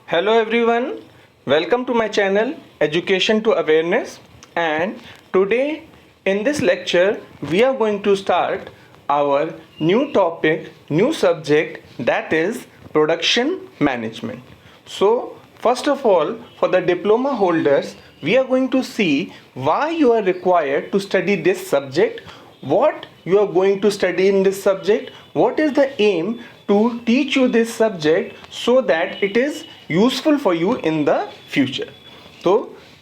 Hello everyone, welcome to my channel Education to Awareness, and today in this lecture we are going to start our new topic, new subject, that is production management. So first of all, for the diploma holders, we are going to see why you are required to study this subject, what you are going to study in this subject, what is the aim to teach you this subject so that it is useful for you in the future. तो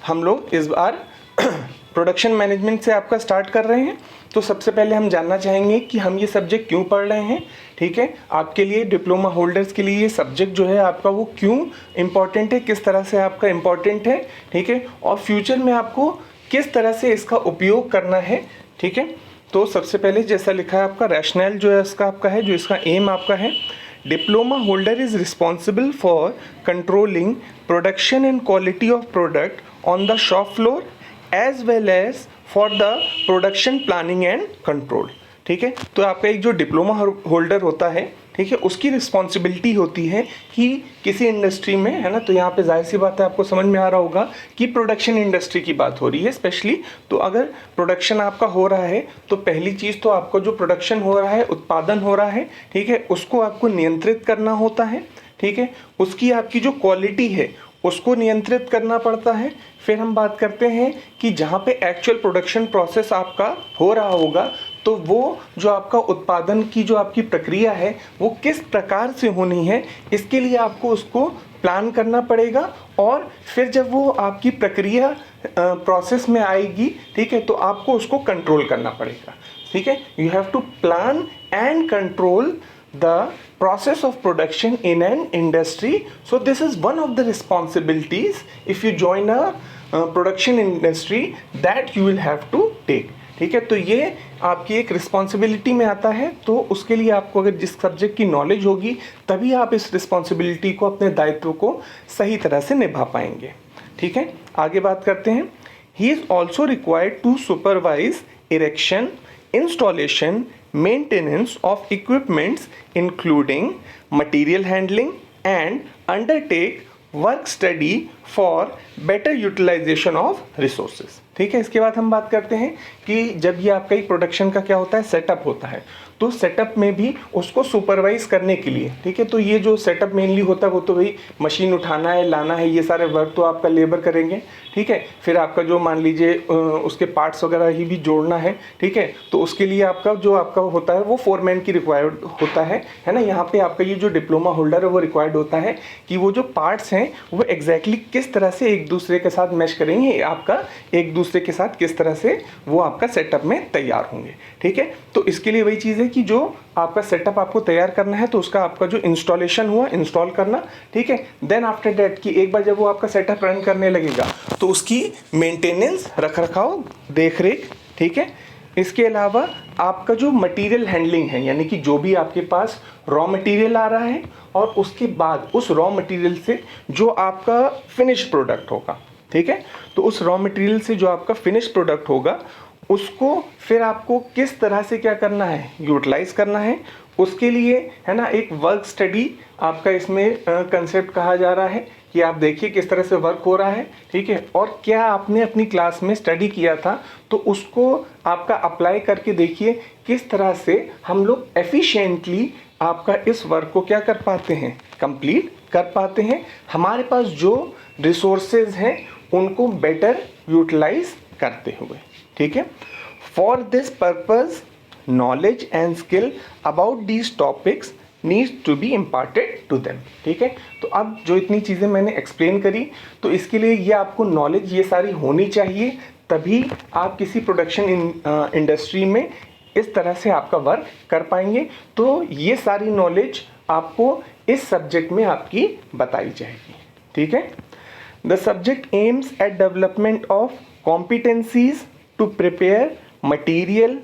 हम लोग इस बार production management से आपका start कर रहे हैं। तो सबसे पहले हम जानना चाहेंगे कि हम ये सब्जेक्ट क्यों पढ़ रहे हैं। ठीक है, आपके लिए डिप्लोमा होल्डर्स के लिए ये सब्जेक्ट जो है आपका वो क्यों इम्पॉर्टेंट है, किस तरह से आपका इम्पॉर्टेंट है। ठीक है, और फ्यूचर में आपको किस तरह से इसका उपयोग करना है। ठीक है, तो सबसे पहले जैसा लिखा है आपका रैशनल जो है इसका आपका है, जो इसका एम आपका है, diploma holder is responsible for controlling production and quality of product on the shop floor as well as for the production planning and control. ठीक है, तो आपका एक जो डिप्लोमा होल्डर होता है, ठीक है, उसकी रिस्पॉन्सिबिलिटी होती है कि किसी इंडस्ट्री में, है ना, तो यहाँ पे जाहिर सी बात है आपको समझ में आ रहा होगा कि प्रोडक्शन इंडस्ट्री की बात हो रही है स्पेशली। तो अगर प्रोडक्शन आपका हो रहा है तो पहली चीज़ तो आपका जो प्रोडक्शन हो रहा है, उत्पादन हो रहा है, ठीक है, उसको आपको नियंत्रित करना होता है। ठीक है, उसकी आपकी जो क्वालिटी है उसको नियंत्रित करना पड़ता है। फिर हम बात करते हैं कि जहाँ पे एक्चुअल प्रोडक्शन प्रोसेस आपका हो रहा होगा तो वो जो आपका उत्पादन की जो आपकी प्रक्रिया है वो किस प्रकार से होनी है, इसके लिए आपको उसको प्लान करना पड़ेगा। और फिर जब वो आपकी प्रक्रिया प्रोसेस में आएगी, ठीक है, तो आपको उसको कंट्रोल करना पड़ेगा। ठीक है, you have to plan and control the process of production in an industry. So this is one of the responsibilities if you join a production industry that you will have to take. ठीक है, तो ये आपकी एक responsibility में आता है। तो उसके लिए आपको अगर जिस सब्जेक्ट की नॉलेज होगी तभी आप इस रिस्पॉन्सिबिलिटी को, अपने दायित्व को सही तरह से निभा पाएंगे। ठीक है, आगे बात करते हैं। He is also required to supervise erection, installation, maintenance of equipments including material handling and undertake work study for better utilization of resources। ठीक है, इसके बाद हम बात करते हैं कि जब ये आपका एक प्रोडक्शन का क्या होता है, सेटअप होता है, तो सेटअप में भी उसको सुपरवाइज करने के लिए, ठीक है, तो ये जो सेटअप मेनली होता है वो तो भाई मशीन उठाना है, लाना है, ये सारे वर्क तो आपका लेबर करेंगे। ठीक है, फिर आपका जो मान लीजिए उसके पार्ट्स वगैरह ही भी जोड़ना है। ठीक है, तो उसके लिए आपका जो आपका होता है वो फोरमैन की रिक्वायर्ड होता है ना। यहाँ पे आपका ये जो डिप्लोमा होल्डर है वो रिक्वायर्ड होता है कि वो जो पार्ट्स हैं वो एग्जैक्टली किस तरह से एक दूसरे के साथ मैच करेंगे, आपका एक दूसरे के साथ किस तरह से वो आपका सेटअप में तैयार होंगे। ठीक है, तो इसके लिए वही चीज़ है कि जो आपका सेटअप आपको तैयार करना है तो उसका आपका जो इंस्टॉलेशन हुआ, इंस्टॉल करना। ठीक है, देन आफ्टर दैट कि एक बार जब वो आपका सेटअप रन करने लगेगा तो उसकी मेंटेनेंस, रख रखाव, देख रेख। ठीक है, इसके अलावा आपका जो मटेरियल हैंडलिंग है, यानी कि जो भी आपके पास रॉ मटेरियल आ रहा है और उसके बाद उस रॉ मटेरियल से जो आपका फिनिश प्रोडक्ट होगा, ठीक है, तो उस रॉ मटेरियल से जो आपका फिनिश प्रोडक्ट होगा उसको फिर आपको किस तरह से क्या करना है, यूटिलाइज करना है। उसके लिए, है ना, एक वर्क स्टडी आपका इसमें कंसेप्ट कहा जा रहा है कि आप देखिए किस तरह से वर्क हो रहा है। ठीक है, और क्या आपने अपनी क्लास में स्टडी किया था तो उसको आपका अप्लाई करके देखिए किस तरह से हम लोग एफिशिएंटली आपका इस वर्क को क्या कर पाते हैं, कंप्लीट कर पाते हैं, हमारे पास जो रिसोर्सेज हैं उनको बेटर यूटिलाइज करते हुए। ठीक है, for this purpose knowledge and skill about these topics needs to be imparted to them. ठीक है, तो अब जो इतनी चीज़ें मैंने एक्सप्लेन करी तो इसके लिए ये आपको नॉलेज ये सारी होनी चाहिए, तभी आप किसी प्रोडक्शन इंडस्ट्री में इस तरह से आपका वर्क कर पाएंगे। तो ये सारी नॉलेज आपको इस सब्जेक्ट में आपकी बताई जाएगी। ठीक है, the subject aims at development of competencies to prepare material,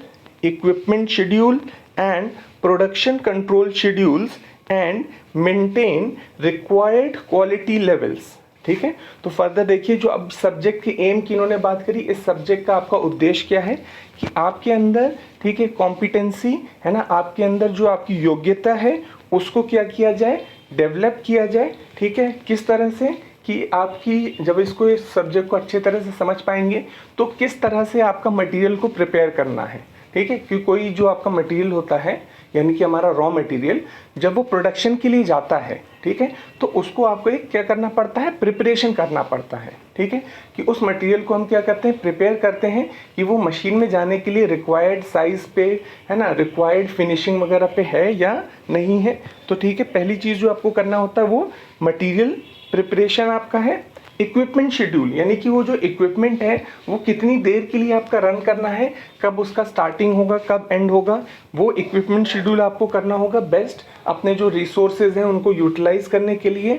equipment schedule and production control schedules and maintain required quality levels. ठीक है, तो फर्दर देखिए जो अब सब्जेक्ट की एम की इन्होंने बात करी, इस सब्जेक्ट का आपका उद्देश्य क्या है कि आपके अंदर, ठीक है, कॉम्पिटेंसी, है ना, आपके अंदर जो आपकी योग्यता है उसको क्या किया जाए, डेवलप किया जाए, ठीक है, किस तरह से कि आपकी जब इसको इस सब्जेक्ट को अच्छे तरह से समझ पाएंगे तो किस तरह से आपका मटेरियल को प्रिपेयर करना है, ठीक है। क्योंकि कोई जो आपका मटेरियल होता है यानी कि हमारा रॉ मटेरियल जब वो प्रोडक्शन के लिए जाता है, ठीक है, तो उसको आपको एक क्या करना पड़ता है, प्रिपरेशन करना पड़ता है, ठीक है, कि उस मटेरियल को हम क्या करते हैं, प्रिपेयर करते हैं कि वो मशीन में जाने के लिए रिक्वायर्ड साइज़ पे है ना, रिक्वायर्ड फिनिशिंग वगैरह पे है या नहीं है। तो ठीक है, पहली चीज़ जो आपको करना होता है वो मटेरियल प्रिपरेशन आपका है। इक्विपमेंट शेड्यूल यानी कि वो जो इक्विपमेंट है वो कितनी देर के लिए आपका रन करना है, कब उसका स्टार्टिंग होगा, कब एंड होगा, वो इक्विपमेंट शेड्यूल आपको करना होगा बेस्ट अपने जो रिसोर्सेज हैं उनको यूटिलाइज करने के लिए।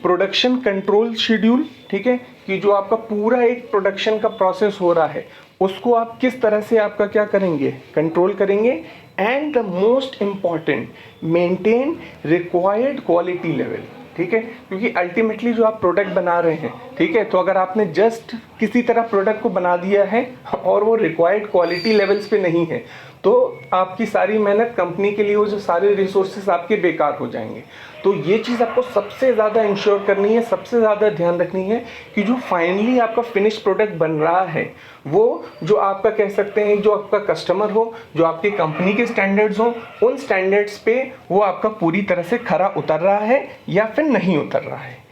प्रोडक्शन कंट्रोल शेड्यूल, ठीक है, कि जो आपका पूरा एक प्रोडक्शन का प्रोसेस हो रहा है उसको आप किस तरह से आपका क्या करेंगे, कंट्रोल करेंगे। And the most important, maintain required quality level, ठीक है, क्योंकि अल्टीमेटली जो आप प्रोडक्ट बना रहे हैं, ठीक है, तो अगर आपने जस्ट किसी तरह प्रोडक्ट को बना दिया है और वो रिक्वायर्ड क्वालिटी लेवल्स पे नहीं है तो आपकी सारी मेहनत कंपनी के लिए वो जो सारे रिसोर्सेज आपके बेकार हो जाएंगे। तो ये चीज़ आपको सबसे ज़्यादा इंश्योर करनी है, सबसे ज़्यादा ध्यान रखनी है कि जो फाइनली आपका फिनिश प्रोडक्ट बन रहा है वो जो आपका कह सकते हैं जो आपका कस्टमर हो, जो आपकी कंपनी के स्टैंडर्ड्स हो, उन स्टैंडर्ड्स पे वो आपका पूरी तरह से खरा उतर रहा है या फिर नहीं उतर रहा है।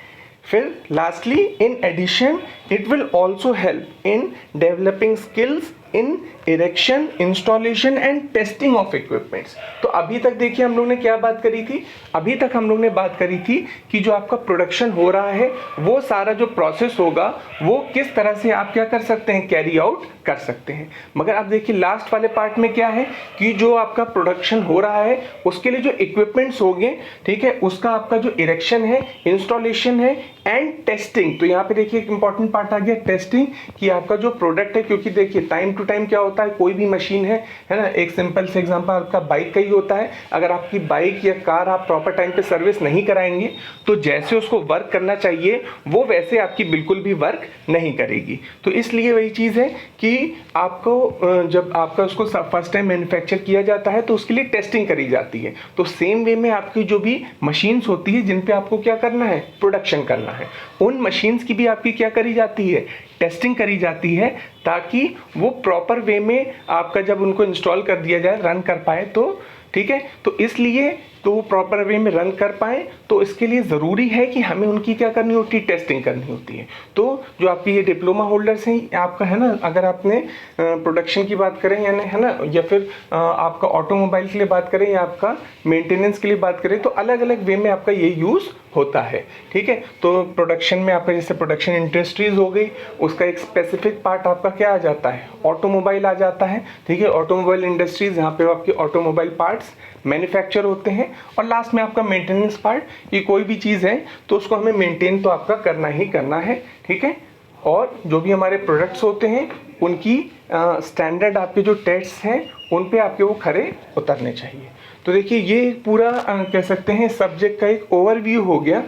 फिर lastly, in addition it will also help in developing skills in erection, installation and testing of equipments. तो अभी तक देखिए हम लोग ने क्या बात करी थी, अभी तक हम लोग ने बात करी थी कि जो आपका प्रोडक्शन हो रहा है वो सारा जो प्रोसेस होगा वो किस तरह से आप क्या कर सकते हैं, कैरी आउट कर सकते हैं। मगर आप देखिए लास्ट वाले पार्ट में क्या है कि जो आपका प्रोडक्शन हो रहा है उसके लिए जो इक्विपमेंट्स होंगे, ठीक है, उसका आपका जो इरेक्शन है, इंस्टॉलेशन है एंड टेस्टिंग। तो यहाँ पे देखिए एक इंपॉर्टेंट पार्ट आ गया टेस्टिंग, कि आपका जो प्रोडक्ट है, क्योंकि देखिए टाइम टू टाइम क्या होता है, कोई भी मशीन है ना, एक सिंपल से एग्जांपल आपका बाइक का ही होता है, अगर आपकी बाइक या कार आप प्रॉपर टाइम पे सर्विस नहीं कराएंगे तो जैसे उसको वर्क करना चाहिए वो वैसे आपकी बिल्कुल भी वर्क नहीं करेगी। तो इसलिए वही चीज़ है कि आपको जब आपका उसको फर्स्ट टाइम मैन्युफैक्चर किया जाता है तो उसके लिए टेस्टिंग करी जाती है। तो सेम वे में आपकी जो भी मशीन्स होती है जिन पे आपको क्या करना है, प्रोडक्शन करना है, उन मशीन्स की भी आपकी क्या करी जाती है, टेस्टिंग करी जाती है, ताकि वो प्रॉपर वे में आपका जब उनको इंस्टॉल कर दिया जाए, रन कर पाए तो ठीक है। तो इसलिए तो वो प्रॉपर वे में रन कर पाए तो इसके लिए ज़रूरी है कि हमें उनकी क्या करनी होती है, टेस्टिंग करनी होती है। तो जो आपकी ये डिप्लोमा होल्डर्स हैं आपका है ना, अगर आपने प्रोडक्शन की बात करें यानी है ना, या फिर आपका ऑटोमोबाइल के लिए बात करें या आपका मेंटेनेंस के लिए बात करें तो अलग अलग वे में आपका ये यूज़ होता है, ठीक है। तो प्रोडक्शन में आपका जैसे प्रोडक्शन इंडस्ट्रीज हो गई, उसका एक स्पेसिफिक पार्ट आपका क्या आ जाता है, ऑटोमोबाइल आ जाता है, ठीक है। ऑटोमोबाइल इंडस्ट्रीज यहाँ पे आपके ऑटोमोबाइल पार्ट्स मैन्युफैक्चर होते हैं, और लास्ट में आपका मेंटेनेंस पार्ट, कि कोई भी चीज़ है तो उसको हमें मेंटेन तो आपका करना ही करना है, ठीक है। और जो भी हमारे प्रोडक्ट्स होते हैं उनकी स्टैंडर्ड आपके जो टेस्ट हैं उन पे आपके वो खरे उतरने चाहिए। तो देखिए ये पूरा कह सकते हैं सब्जेक्ट का एक ओवरव्यू हो गया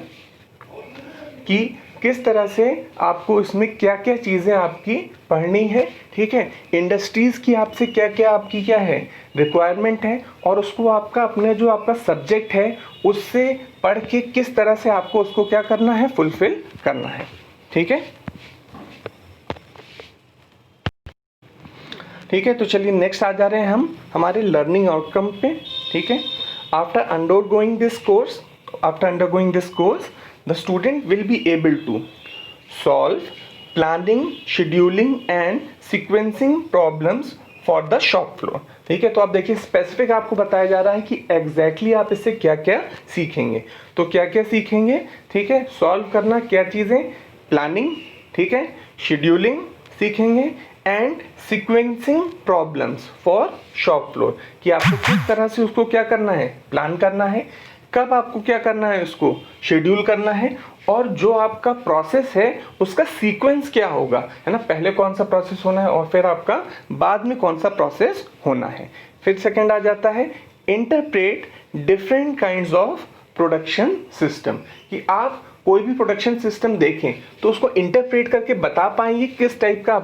कि किस तरह से आपको इसमें क्या क्या चीज़ें आपकी पढ़नी है, ठीक है। इंडस्ट्रीज़ की आपसे क्या क्या आपकी क्या है रिक्वायरमेंट है, और उसको आपका अपने जो आपका सब्जेक्ट है उससे पढ़ के किस तरह से आपको उसको क्या करना है, फुलफिल करना है, ठीक है। ठीक है, तो चलिए नेक्स्ट आ जा रहे हैं हम हमारे लर्निंग आउटकम पे, ठीक है। After undergoing this course the student will be able to solve planning, scheduling and sequencing problems for the shop floor, ठीक है। तो आप देखिए स्पेसिफिक आपको बताया जा रहा है कि एग्जैक्टली आप इससे क्या क्या सीखेंगे। तो क्या क्या सीखेंगे, ठीक है, सॉल्व करना क्या चीज़ें, प्लानिंग, ठीक है, शेड्यूलिंग सीखेंगे and sequencing problems for shop floor, कि आपको किस तरह से उसको क्या करना है, प्लान करना है, कब आपको क्या करना है, उसको शेड्यूल करना है, और जो आपका प्रोसेस है उसका सीक्वेंस क्या होगा, है ना, पहले कौन सा प्रोसेस होना है और फिर आपका बाद में कौन सा प्रोसेस होना है। फिर सेकंड आ जाता है interpret different kinds of production system, कि आप कोई भी प्रोडक्शन सिस्टम देखें तो उसको इंटरप्रेट करके बता पाएंगे किस टाइप का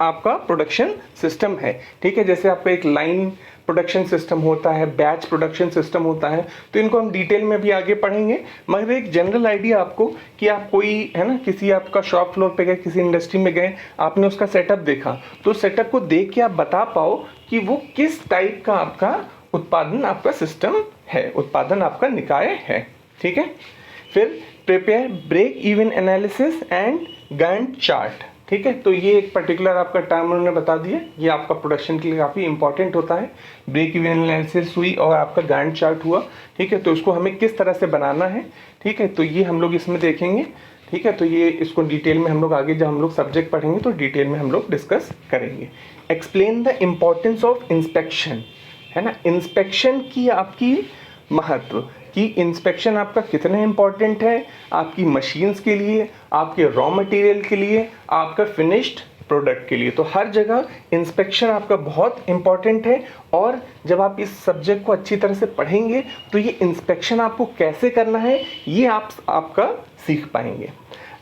आपका प्रोडक्शन सिस्टम है, ठीक है। जैसे आपका एक लाइन प्रोडक्शन सिस्टम होता है, बैच प्रोडक्शन सिस्टम होता है, तो इनको हम डिटेल में भी आगे पढ़ेंगे। मगर एक जनरल आइडिया आपको कि आप कोई है ना किसी आपका शॉप फ्लोर पे गए, किसी इंडस्ट्री में गए, आपने उसका सेटअप देखा, तो सेटअप को देख के आप बता पाओ कि वो किस टाइप का आपका उत्पादन आपका सिस्टम है, उत्पादन आपका निकाय है। ठीक है। फिर prepare break even analysis and Gantt chart. ठीक है, तो ये एक पर्टिकुलर आपका टर्म उन्होंने बता दिया, ये आपका प्रोडक्शन के लिए काफ़ी इंपॉर्टेंट होता है। ब्रेक इवन एनालिसिस हुई और आपका गैंट चार्ट हुआ। ठीक है, तो इसको हमें किस तरह से बनाना है, ठीक है, तो ये हम लोग इसमें देखेंगे। ठीक है, तो ये इसको डिटेल में हम लोग आगे जब हम लोग सब्जेक्ट पढ़ेंगे तो डिटेल में हम लोग डिस्कस करेंगे। Explain the importance of inspection, है ना, इंस्पेक्शन की आपकी महत्व कि इंस्पेक्शन आपका कितना इम्पॉर्टेंट है आपकी मशीन्स के लिए, आपके रॉ मटेरियल के लिए, आपका फिनिश्ड प्रोडक्ट के लिए। तो हर जगह इंस्पेक्शन आपका बहुत इम्पॉर्टेंट है। और जब आप इस सब्जेक्ट को अच्छी तरह से पढ़ेंगे तो ये इंस्पेक्शन आपको कैसे करना है ये आपका सीख पाएंगे।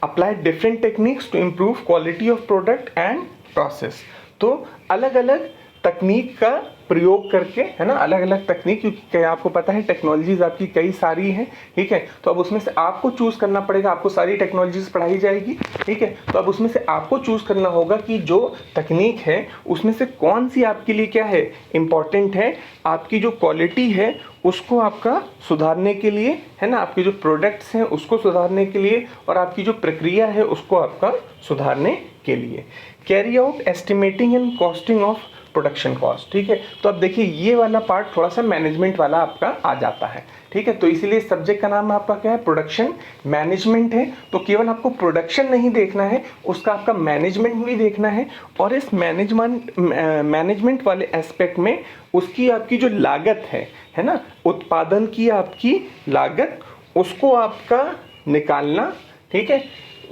Apply different techniques to improve quality of product and process. तो अलग अलग तकनीक का प्रयोग करके, है ना, अलग अलग तकनीक, क्योंकि आपको पता है टेक्नोलॉजीज आपकी कई सारी हैं। ठीक है, तो अब उसमें से आपको चूज करना पड़ेगा, आपको सारी टेक्नोलॉजीज पढ़ाई जाएगी। ठीक है, तो अब उसमें से आपको चूज करना होगा कि जो तकनीक है उसमें से कौन सी आपके लिए क्या है इम्पॉर्टेंट है, आपकी जो क्वालिटी है उसको आपका सुधारने के लिए, है ना, आपके जो प्रोडक्ट्स हैं उसको सुधारने के लिए, और आपकी जो प्रक्रिया है उसको आपका सुधारने के लिए। Carry out estimating and costing of production cost. ठीक है, तो अब देखिए ये वाला पार्ट थोड़ा सा मैनेजमेंट वाला आपका आ जाता है। ठीक है, तो इसीलिए सब्जेक्ट का नाम आपका क्या है, प्रोडक्शन मैनेजमेंट है। तो केवल आपको प्रोडक्शन नहीं देखना है, उसका आपका मैनेजमेंट भी देखना है। और इस मैनेजमेंट वाले एस्पेक्ट में उसकी आपकी जो लागत है ना, उत्पादन की आपकी लागत, उसको आपका निकालना, ठीक है,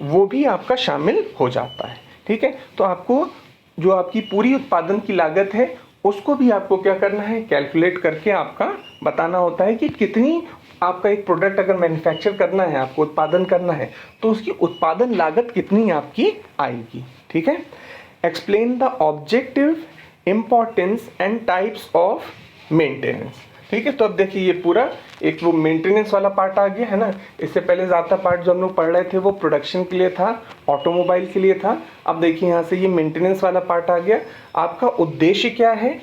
वो भी आपका शामिल हो जाता है। ठीक है, तो आपको जो आपकी पूरी उत्पादन की लागत है उसको भी आपको क्या करना है, कैलकुलेट करके आपका बताना होता है कि कितनी आपका एक प्रोडक्ट अगर मैन्युफैक्चर करना है, आपको उत्पादन करना है, तो उसकी उत्पादन लागत कितनी आपकी आएगी। ठीक है। Explain the objective, importance and types of maintenance. ठीक है, तो अब देखिए ये पूरा एक वो मेंटेनेंस वाला पार्ट आ गया, है ना। इससे पहले ज़्यादा पार्ट जो हम लोग पढ़ रहे थे वो प्रोडक्शन के लिए था, ऑटोमोबाइल के लिए था। अब देखिए यहाँ से ये मेंटेनेंस वाला पार्ट आ गया। आपका उद्देश्य क्या है,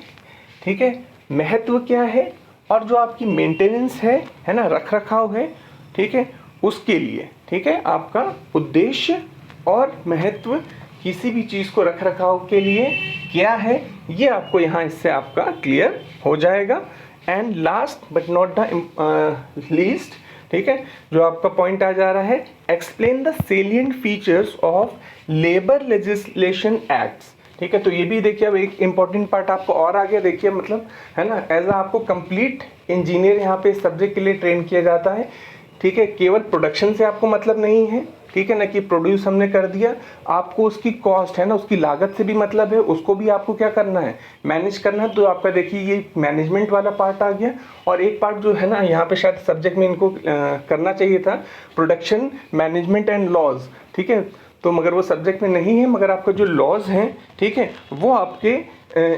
ठीक है, महत्व क्या है, और जो आपकी मेंटेनेंस है ना, रख रखाव है, ठीक है, उसके लिए, ठीक है, आपका उद्देश्य और महत्व किसी भी चीज़ को रख रखाव के लिए क्या है, ये आपको यहाँ इससे आपका क्लियर हो जाएगा। And last but not the least, ठीक है, जो आपका पॉइंट आ जा रहा है, explain the salient features of labour legislation acts. ठीक है, तो ये भी देखिए अब एक इंपॉर्टेंट पार्ट आपको और आ गया। देखिए मतलब, है ना, एज आपको कंप्लीट इंजीनियर यहाँ पे सब्जेक्ट के लिए ट्रेन किया जाता है। ठीक है, केवल प्रोडक्शन से आपको मतलब नहीं है, ठीक है ना, कि प्रोड्यूस हमने कर दिया, आपको उसकी कॉस्ट है ना, उसकी लागत से भी मतलब है, उसको भी आपको क्या करना है, मैनेज करना है। तो आपका देखिए ये मैनेजमेंट वाला पार्ट आ गया। और एक पार्ट जो है ना यहाँ पे शायद सब्जेक्ट में इनको करना चाहिए था, प्रोडक्शन मैनेजमेंट एंड लॉज। ठीक है, तो मगर वो सब्जेक्ट में नहीं है, मगर आपका जो लॉज हैं, ठीक है, वो आपके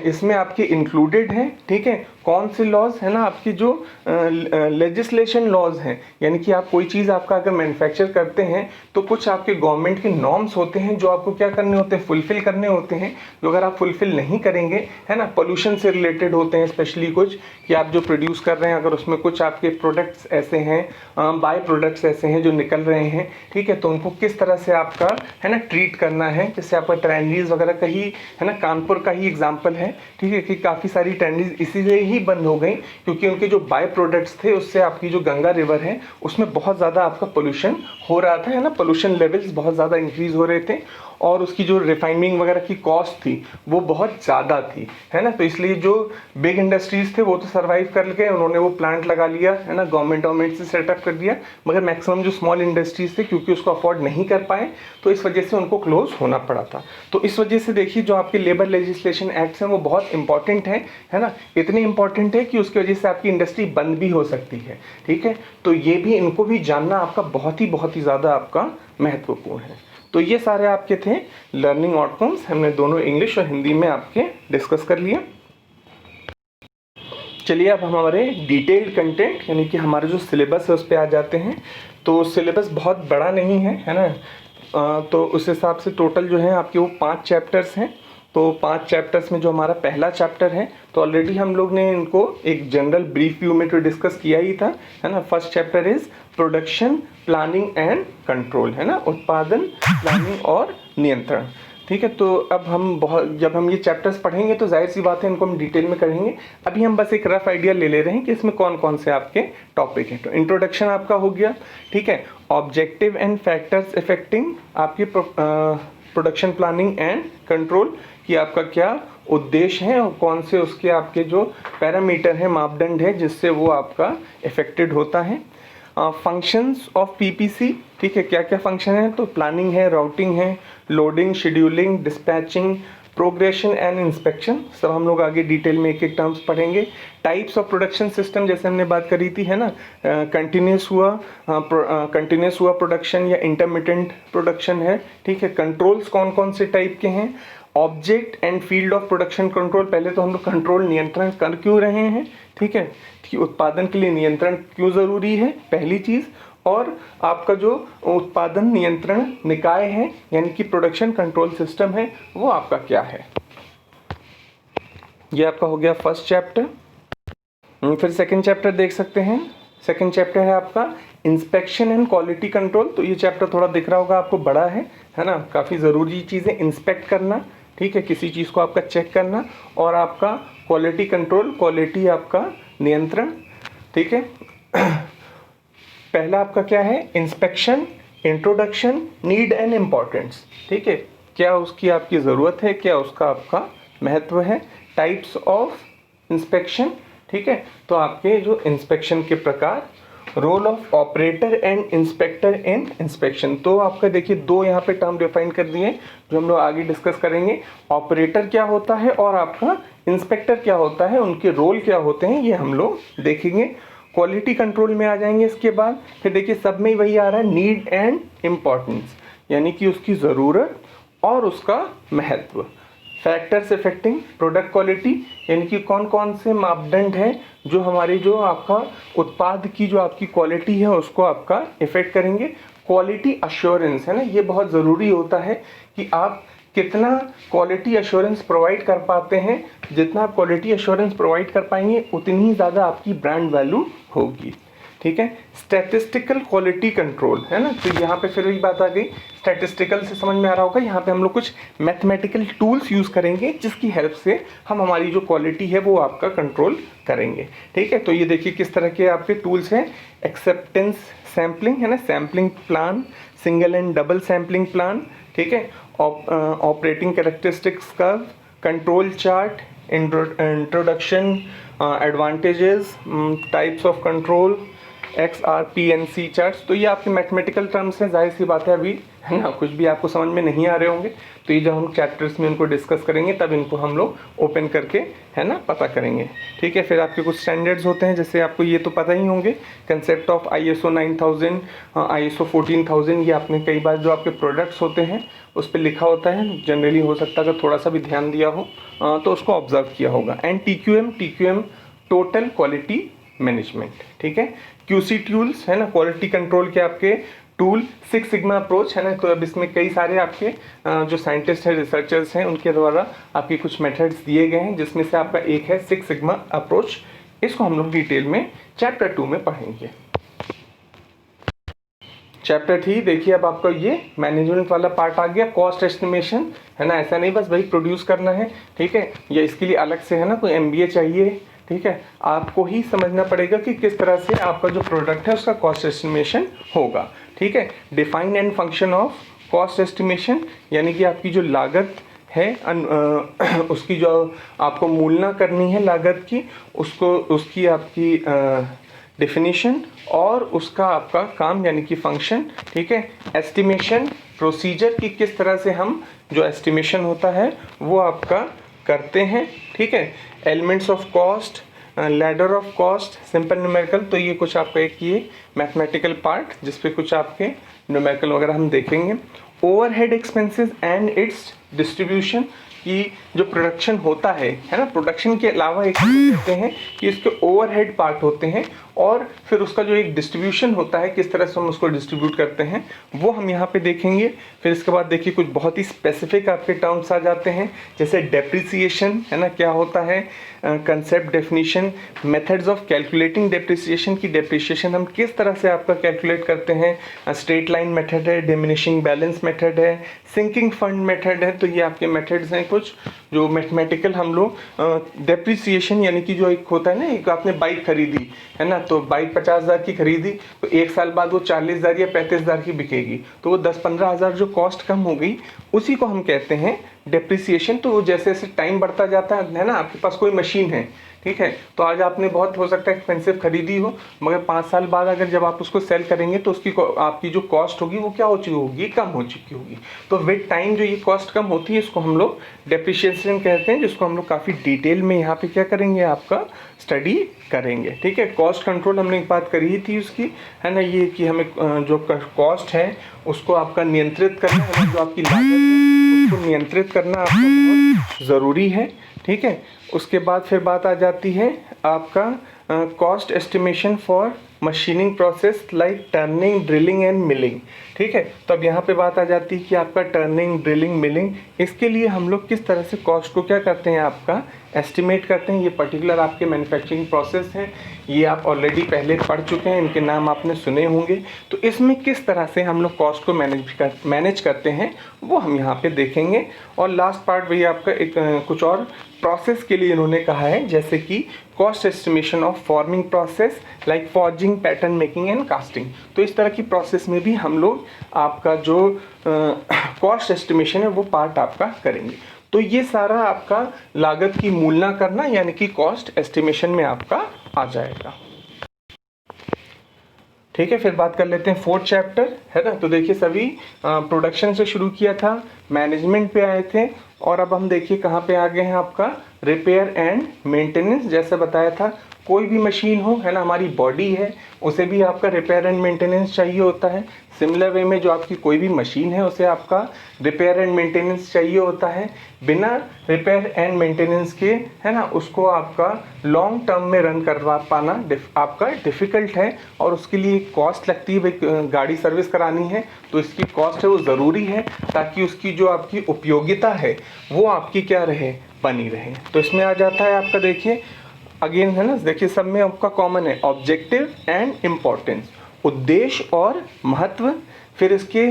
इसमें आपके इंक्लूडेड हैं। ठीक है, कौन से लॉज है ना, आपकी जो लेजिस्लेशन लॉज हैं, यानी कि आप कोई चीज़ आपका अगर मैन्युफैक्चर करते हैं तो कुछ आपके गवर्नमेंट के नॉर्म्स होते हैं जो आपको क्या करने होते हैं, फुलफिल करने होते हैं। जो अगर आप फुलफिल नहीं करेंगे, है ना, पोल्यूशन से रिलेटेड होते हैं स्पेशली कुछ, कि आप जो प्रोड्यूस कर रहे हैं अगर उसमें कुछ आपके प्रोडक्ट्स ऐसे हैं, बाय प्रोडक्ट्स ऐसे हैं जो निकल रहे हैं, ठीक है, तो उनको किस तरह से आपका है ना ट्रीट करना है। जैसे आपका ट्रेंडीज वगैरह का ही है ना, कानपुर का ही एग्जाम्पल है। ठीक है, कि काफ़ी सारी ट्रेंडीज इसीलिए ही बंद हो गई क्योंकि उनके जो बाय प्रोडक्ट्स थे उससे आपकी जो गंगा रिवर है उसमें बहुत ज़्यादा आपका पोल्यूशन हो रहा था, है ना, पोल्यूशन लेवल्स बहुत ज़्यादा इंक्रीज हो रहे थे, और उसकी जो रिफाइनिंग वगैरह की कॉस्ट थी वो बहुत ज़्यादा थी, है ना। तो इसलिए जो बिग इंडस्ट्रीज थे वो तो सर्वाइव कर गए, उन्होंने वो प्लांट लगा लिया, है ना, गवर्नमेंट से सेटअप कर दिया, मगर मैक्सिमम जो स्मॉल इंडस्ट्रीज थे क्योंकि उसको अफोर्ड नहीं कर पाए तो इस वजह से उनको क्लोज होना पड़ा था। तो इस वजह से देखिए जो आपके लेबर लेजिस्लेशन एक्ट्स हैं वो बहुत इंपॉर्टेंट है ना, इतने इंपॉर्टेंट है कि उसकी वजह से आपकी इंडस्ट्री बंद भी हो सकती है। ठीक है, तो ये भी इनको भी जानना आपका बहुत ही ज़्यादा आपका महत्वपूर्ण है। तो ये सारे आपके थे लर्निंग आउटकम्स, हमने दोनों इंग्लिश और हिंदी में आपके डिस्कस कर लिए। चलिए अब हम हमारे डिटेल्ड कंटेंट यानी कि हमारा जो सिलेबस है उस पर आ जाते हैं। तो सिलेबस बहुत बड़ा नहीं है ना। तो उस हिसाब से टोटल जो है आपके वो 5 चैप्टर्स हैं। तो 5 चैप्टर्स में जो हमारा पहला चैप्टर है तो ऑलरेडी हम लोग ने इनको एक जनरल ब्रीफ व्यू में तो डिस्कस किया ही था, है ना। First chapter is production planning and control, है ना, उत्पादन, प्लानिंग और नियंत्रण। ठीक है, तो अब जब हम ये चैप्टर्स पढ़ेंगे तो जाहिर सी बात है इनको हम डिटेल में करेंगे। अभी हम बस एक रफ आइडिया ले रहे हैं कि इसमें कौन कौन से आपके टॉपिक हैं। तो इंट्रोडक्शन आपका हो गया, ठीक है। ऑब्जेक्टिव एंड फैक्टर्स इफेक्टिंग आपकी प्रोडक्शन प्लानिंग एंड कंट्रोल कि आपका क्या उद्देश्य है और कौन से उसके आपके जो पैरामीटर हैं, मापदंड है जिससे वो आपका इफेक्टेड होता है। फंक्शंस ऑफ पीपीसी, ठीक है, क्या क्या फंक्शन है, तो प्लानिंग है, राउटिंग है, loading, scheduling, dispatching, progression and inspection, सब हम लोग आगे डिटेल में एक एक टर्म्स पढ़ेंगे। टाइप्स ऑफ प्रोडक्शन सिस्टम जैसे हमने बात करी थी, है ना, कंटिन्यूस हुआ प्रोडक्शन या इंटरमिटेंट प्रोडक्शन है, ठीक है। कंट्रोल्स कौन कौन से टाइप के हैं, object and field of production control, पहले तो हम लोग कंट्रोल नियंत्रण कर क्यों रहे हैं, ठीक है, कि उत्पादन के लिए नियंत्रण क्यों ज़रूरी है, पहली चीज़। और आपका जो उत्पादन नियंत्रण निकाय है यानी कि प्रोडक्शन कंट्रोल सिस्टम है वो आपका क्या है। ये आपका हो गया फर्स्ट चैप्टर। फिर सेकंड चैप्टर देख सकते हैं। सेकंड चैप्टर है आपका इंस्पेक्शन एंड क्वालिटी कंट्रोल। तो ये चैप्टर थोड़ा दिख रहा होगा आपको, बड़ा है ना, काफ़ी ज़रूरी चीज़ें इंस्पेक्ट करना, ठीक है, किसी चीज़ को आपका चेक करना, और आपका क्वालिटी कंट्रोल, क्वालिटी आपका नियंत्रण, ठीक है। पहला आपका क्या है, inspection, introduction, need and importance, ठीक है, क्या उसकी आपकी ज़रूरत है, क्या उसका आपका महत्व है। टाइप्स ऑफ इंस्पेक्शन, ठीक है, तो आपके जो इंस्पेक्शन के प्रकार, role of operator and inspector in inspection. तो आपका देखिए दो यहाँ पे टर्म डिफाइन कर दिए जो हम लोग आगे डिस्कस करेंगे। ऑपरेटर क्या होता है और आपका इंस्पेक्टर क्या होता है, उनके रोल क्या होते हैं, ये हम लोग देखेंगे। क्वालिटी कंट्रोल में आ जाएंगे इसके बाद। फिर देखिए सब में वही आ रहा है, नीड एंड इम्पॉर्टेंस, यानी कि उसकी ज़रूरत और उसका महत्व। फैक्टर्स इफेक्टिंग प्रोडक्ट क्वालिटी, यानी कि कौन कौन से मापदंड हैं जो हमारी जो आपका उत्पाद की जो आपकी क्वालिटी है उसको आपका इफेक्ट करेंगे। क्वालिटी अश्योरेंस, है ना, ये बहुत ज़रूरी होता है कि आप कितना क्वालिटी अश्योरेंस प्रोवाइड कर पाते हैं। जितना आप क्वालिटी अश्योरेंस प्रोवाइड कर पाएंगे उतनी ही ज़्यादा आपकी ब्रांड वैल्यू होगी, ठीक है। स्टैटिस्टिकल क्वालिटी कंट्रोल, है ना, तो यहाँ पे फिर वही बात आ गई, स्टैटिस्टिकल से समझ में आ रहा होगा, यहाँ पे हम लोग कुछ मैथमेटिकल टूल्स यूज़ करेंगे जिसकी हेल्प से हम हमारी जो क्वालिटी है वो आपका कंट्रोल करेंगे, ठीक है। तो ये देखिए किस तरह के आपके टूल्स हैं। एक्सेप्टेंस सैम्पलिंग, है ना, sampling plan, single and double sampling plan, ठीक है। Operating characteristics curve, control chart, introduction, advantages, types of control, XRPNC charts. तो ये आपके मैथमेटिकल टर्म्स हैं, जाहिर सी बात है अभी, है ना, कुछ भी आपको समझ में नहीं आ रहे होंगे। तो ये जब हम चैप्टर्स में इनको डिस्कस करेंगे तब इनको हम लोग ओपन करके, है ना, पता करेंगे, ठीक है। फिर आपके कुछ स्टैंडर्ड्स होते हैं, जैसे आपको ये तो पता ही होंगे, कंसेप्ट ऑफ ISO 9000, ISO 14000, ये आपने कई बार जो आपके प्रोडक्ट्स होते हैं उस पर लिखा होता है, जनरली हो सकता है अगर थोड़ा सा भी ध्यान दिया हो तो उसको ऑब्जर्व किया होगा। And TQM total quality management, ठीक है। QC टूल्स, है ना, क्वालिटी कंट्रोल के आपके टूल, 6 सिग्मा अप्रोच, है ना, तो अब इसमें कई सारे आपके जो साइंटिस्ट हैं, रिसर्चर्स हैं, उनके द्वारा आपके कुछ मेथड्स दिए गए हैं, जिसमें से आपका एक है 6 सिग्मा अप्रोच। इसको हम लोग डिटेल में चैप्टर 2 में पढ़ेंगे। चैप्टर 3 देखिए, अब आपका ये मैनेजमेंट वाला पार्ट आ गया, कॉस्ट एस्टिमेशन, है ना, ऐसा नहीं बस भाई प्रोड्यूस करना है, ठीक है, या इसके लिए अलग से, है ना, कोई MBA चाहिए, ठीक है, आपको ही समझना पड़ेगा कि किस तरह से आपका जो प्रोडक्ट है उसका कॉस्ट एस्टिमेशन होगा, ठीक है। Define and function of cost estimation, यानी कि आपकी जो लागत है उसकी जो आपको मूलना करनी है लागत की, उसकी आपकी डेफिनेशन और उसका आपका काम यानी कि फंक्शन, ठीक है। एस्टिमेशन प्रोसीजर की किस तरह से हम जो एस्टिमेशन होता है वो आपका करते हैं, ठीक है। Elements of cost, ladder of cost, simple numerical, तो ये कुछ आपका एक ये मैथमेटिकल पार्ट जिस पे कुछ आपके न्यूमेरिकल वगैरह हम देखेंगे। Overhead expenses and it's distribution, कि जो प्रोडक्शन होता है ना, प्रोडक्शन के अलावा एक कहते हैं कि इसके ओवरहेड पार्ट होते हैं, और फिर उसका जो एक डिस्ट्रीब्यूशन होता है, किस तरह से हम उसको डिस्ट्रीब्यूट करते हैं, वो हम यहाँ पे देखेंगे। फिर इसके बाद देखिए कुछ बहुत ही स्पेसिफिक आपके टर्म्स आ जाते हैं, जैसे डेप्रिसिएशन, है ना, क्या होता है, concept definition, methods of calculating depreciation की डेप्रिसिएशन हम किस तरह से आपका कैलकुलेट करते हैं, स्ट्रेट लाइन मेथड है, डिमिनिशिंग बैलेंस मेथड है, सिंकिंग फंड मेथड है। तो ये आपके मेथड्स हैं कुछ जो मैथमेटिकल हम लोग डेप्रिसिएशन, यानी कि जो एक होता है ना, एक आपने बाइक खरीदी है ना, तो बाइक 50,000 की खरीदी, तो एक साल बाद वो 40,000 या 35,000 की बिकेगी, तो वो 10-15 हज़ार जो कॉस्ट कम हो गई, उसी को हम कहते हैं डेप्रिसिएशन। तो वो जैसे जैसे टाइम बढ़ता जाता है ना, आपके पास कोई मशीन है, ठीक है, तो आज आपने बहुत हो सकता है एक्सपेंसिव खरीदी हो, मगर 5 साल बाद अगर जब आप उसको सेल करेंगे तो उसकी आपकी जो कॉस्ट होगी वो क्या हो चुकी होगी, कम हो चुकी होगी। तो विद टाइम जो ये कॉस्ट कम होती है, इसको हम लोग डेप्रिसिएशन कहते हैं, जिसको हम लोग काफ़ी डिटेल में यहाँ पे क्या करेंगे, आपका स्टडी करेंगे। ठीक है, कॉस्ट कंट्रोल हमने एक बात करी ही थी उसकी, है ना, ये कि हमें जो कॉस्ट है उसको आपका नियंत्रित करना है, जो आपकी लागत है उसको नियंत्रित करना आपको बहुत ज़रूरी है। ठीक है, उसके बाद फिर बात आ जाती है आपका cost estimation for machining process like turning, drilling end milling. ठीक है, तो अब यहाँ पे बात आ जाती है कि आपका टर्निंग, ड्रिलिंग, मिलिंग, इसके लिए हम लोग किस तरह से कॉस्ट को क्या करते हैं, आपका एस्टिमेट करते हैं। ये पर्टिकुलर आपके मैन्युफैक्चरिंग प्रोसेस हैं, ये आप ऑलरेडी पहले पढ़ चुके हैं, इनके नाम आपने सुने होंगे। तो इसमें किस तरह से हम लोग कॉस्ट को मैनेज करते हैं वो हम यहाँ पे देखेंगे। और लास्ट पार्ट वही आपका एक कुछ और प्रोसेस के लिए इन्होंने कहा है, जैसे कि cost estimation of forming process like forging, pattern making and casting. तो इस तरह की प्रोसेस में भी हम लोग आपका जो कॉस्ट एस्टिमेशन है वो पार्ट आपका करेंगे। तो ये सारा आपका लागत की मूलना करना यानी कि कॉस्ट एस्टिमेशन में आपका आ जाएगा। ठीक है, फिर बात कर लेते हैं 4th चैप्टर, है ना। तो देखिए सभी प्रोडक्शन से शुरू किया था, मैनेजमेंट पे आए थे, और अब हम देखिए कहाँ पे आ गए हैं, आपका रिपेयर एंड मेंटेनेंस। जैसे बताया था, कोई भी मशीन हो, है ना, हमारी बॉडी है, उसे भी आपका रिपेयर एंड मेंटेनेंस चाहिए होता है। सिमिलर वे में जो आपकी कोई भी मशीन है उसे आपका रिपेयर एंड मेंटेनेंस चाहिए होता है। बिना रिपेयर एंड मेंटेनेंस के, है ना, उसको आपका लॉन्ग टर्म में रन करवा पाना आपका डिफ़िकल्ट है, और उसके लिए कॉस्ट लगती है। भाई गाड़ी सर्विस करानी है तो इसकी कॉस्ट है वो ज़रूरी है, ताकि उसकी जो आपकी उपयोगिता है वो आपकी क्या रहे, बनी रहे। तो इसमें आ जाता है आपका, देखिए अगेन, है ना, देखिए सब में आपका कॉमन है ऑब्जेक्टिव एंड इम्पोर्टेंस, उद्देश्य और महत्व। फिर इसके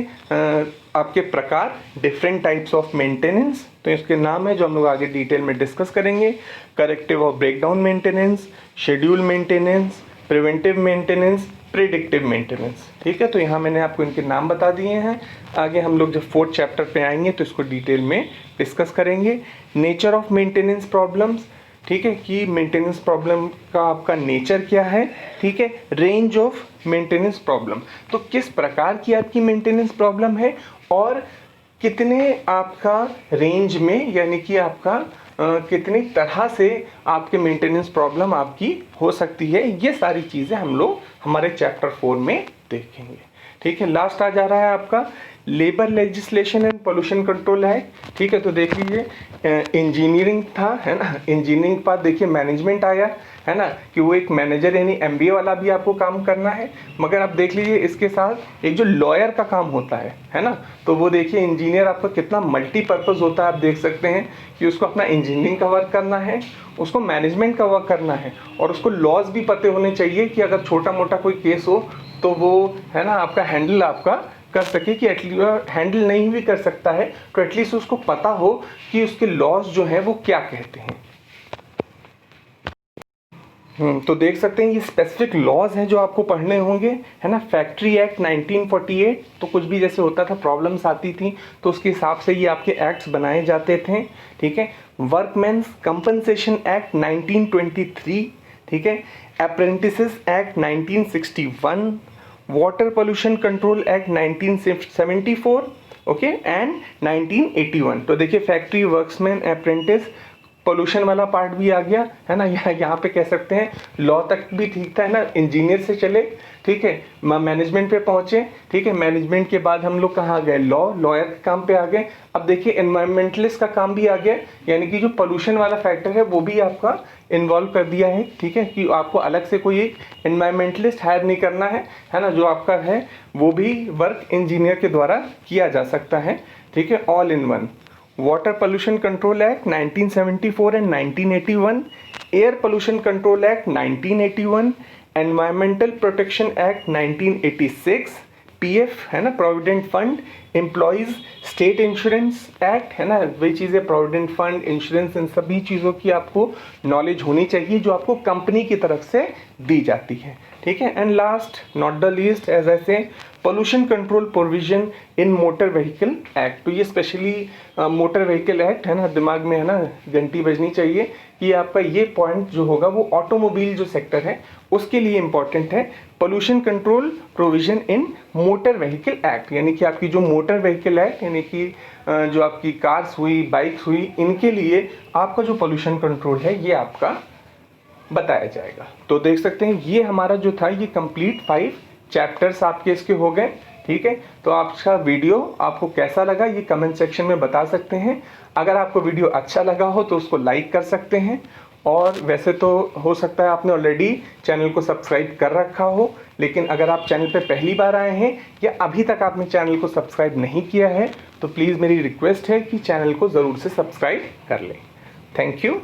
आपके प्रकार, डिफरेंट टाइप्स ऑफ मेंटेनेंस, तो इसके नाम है जो हम लोग आगे डिटेल में डिस्कस करेंगे। करेक्टिव और breakdown maintenance, schedule maintenance, preventive maintenance, predictive maintenance. ठीक है, तो यहाँ मैंने आपको इनके नाम बता दिए हैं। आगे हम लोग जब 4th चैप्टर पे आएंगे तो इसको डिटेल में डिस्कस करेंगे। नेचर ऑफ मेंटेनेंस प्रॉब्लम्स, ठीक है, कि मेंटेनेंस प्रॉब्लम का आपका नेचर क्या है। ठीक है, रेंज ऑफ मेंटेनेंस प्रॉब्लम, तो किस प्रकार की आपकी मेंटेनेंस प्रॉब्लम है और कितने आपका रेंज में, यानी कि आपका कितनी तरह से आपके मेंटेनेंस प्रॉब्लम आपकी हो सकती है। ये सारी चीज़ें हम लोग हमारे चैप्टर 4 में देखेंगे। ठीक है, लास्ट आ जा रहा है आपका labour legislation and pollution control है। ठीक है, तो देख लीजिए इंजीनियरिंग था, है ना, इंजीनियरिंग पास देखिए मैनेजमेंट आया, है ना, कि वो एक मैनेजर यानी MBA वाला भी आपको काम करना है। मगर आप देख लीजिए इसके साथ एक जो लॉयर का काम होता है ना, तो वो देखिए इंजीनियर आपका कितना मल्टीपर्पज़ होता है। आप देख सकते हैं कि उसको अपना इंजीनियरिंग का वर्क करना है, उसको मैनेजमेंट का वर्क करना है, और उसको लॉज भी पते होने चाहिए कि अगर छोटा मोटा कोई केस हो तो वो, है ना, आपका हैंडल आपका कर सके। कि एटलीस्ट हैंडल नहीं भी कर सकता है तो एटलीस्ट उसको पता हो कि उसके लॉज जो हैं वो क्या कहते हैं। तो देख सकते हैं ये स्पेसिफिक लॉज हैं जो आपको पढ़ने होंगे, है ना। फैक्ट्री एक्ट 1948, तो कुछ भी जैसे होता था, प्रॉब्लम्स आती थी तो उसके हिसाब से ये आपके एक्ट्स बनाए जाते थे। ठीक है, वर्कमैन्स कंपनसेशन एक्ट 1923, ठीक है, apprentices act 1961, water pollution control act 1974, okay, and 1981। तो देखिए फैक्ट्री वर्क्समैन अप्रेंटिस पोल्यूशन वाला पार्ट भी आ गया है ना। यहाँ पे कह सकते हैं लॉ तक भी ठीक था, है ना, इंजीनियर से चले, ठीक है, मैनेजमेंट पे पहुंचे, ठीक है, मैनेजमेंट के बाद हम लोग कहाँ आ गए, लॉयर के काम पे आ गए। अब देखिए एनवायरमेंटलिस्ट का काम भी आ गया, यानी कि जो पोल्यूशन वाला फैक्टर है वो भी आपका इन्वॉल्व कर दिया है, ठीक है, कि आपको अलग से कोई एक एनवायरमेंटलिस्ट हायर नहीं करना है ना, जो आपका है वो भी वर्क इंजीनियर के द्वारा किया जा सकता है, ठीक है, all in one. Water pollution control act 1974 and 1981, air pollution control act 1981, environmental protection act 1986, PF है ना, provident fund, employees state insurance act है ना, वही चीज़ें प्रोविडेंट फंड, इंश्योरेंस, इन सभी चीज़ों की आपको नॉलेज होनी चाहिए जो आपको कंपनी की तरफ से दी जाती है, ठीक है। And last not the least as I say pollution control provision in motor vehicle act. तो ये स्पेशली मोटर व्हीकल एक्ट है ना, दिमाग में है ना घंटी बजनी चाहिए कि आपका ये पॉइंट जो होगा वो ऑटोमोबाइल जो सेक्टर है उसके लिए इंपॉर्टेंट है। Pollution control provision in motor vehicle act, यानी कि आपकी जो मोटर व्हीकल एक्ट, यानी कि जो आपकी कार्स हुई, बाइक्स हुई, इनके लिए आपका जो पोल्यूशन कंट्रोल है ये आपका बताया जाएगा। तो देख सकते हैं ये हमारा जो था ये कंप्लीट 5 चैप्टर्स आपके इसके हो गए, ठीक है। तो आपका वीडियो आपको कैसा लगा ये कमेंट सेक्शन में बता सकते हैं। अगर आपको वीडियो अच्छा लगा हो तो उसको लाइक कर सकते हैं, और वैसे तो हो सकता है आपने ऑलरेडी चैनल को सब्सक्राइब कर रखा हो, लेकिन अगर आप चैनल पे पहली बार आए हैं या अभी तक आपने चैनल को सब्सक्राइब नहीं किया है तो प्लीज़ मेरी रिक्वेस्ट है कि चैनल को ज़रूर से सब्सक्राइब कर लें। Thank you.